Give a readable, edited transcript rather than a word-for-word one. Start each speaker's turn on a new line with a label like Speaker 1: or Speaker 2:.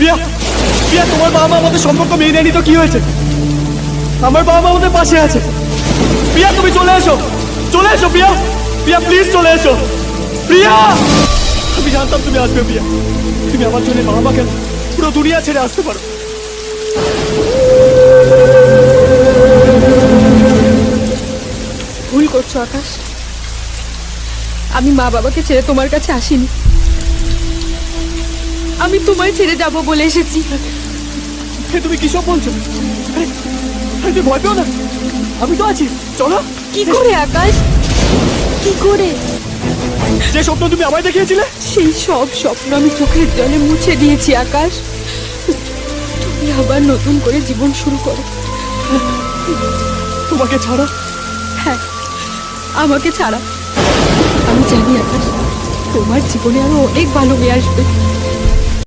Speaker 1: প্রিয়া, প্রিয়া, তোমার বাবা মা আমাদের সম্পর্ক মেনে নেয়নি তো কি হয়েছে? আমার বাবা মা আমাদের পাশে আছে। প্রিয়া, তুমি চলে এসো, চলে এসো প্রিয়া, প্রিয়া প্লিজ চলে এসো প্রিয়া। আমি জানতাম তুমি আসবে প্রিয়া। তুমি আমার জন্য বাবা মাকে পুরো দুনিয়া ছেড়ে আসতে পারো।
Speaker 2: ভুল করছো আকাশ, আমি মা বাবাকে ছেড়ে তোমার কাছে আসিনি, আমি তোমায় ছেড়ে যাব বলে এসেছি।
Speaker 1: তুমি কি সব বলছো? তুমি ভয় পেও না, আমি তো আছি, চলো।
Speaker 2: কি করে আকাশ, কি করে?
Speaker 1: যে স্বপ্ন তুমি আমায় দেখিয়েছিলে
Speaker 2: সেই সব স্বপ্ন আমি চোখের জলে মুছে দিয়েছি আকাশ। তুমি আবার নতুন করে জীবন শুরু করো।
Speaker 1: তোমাকে ছাড়া?
Speaker 2: হ্যাঁ, আমাকে ছাড়া। আমি জানি আকাশ, তোমার জীবনে আরো অনেক ভালো মেয়ে আসবে।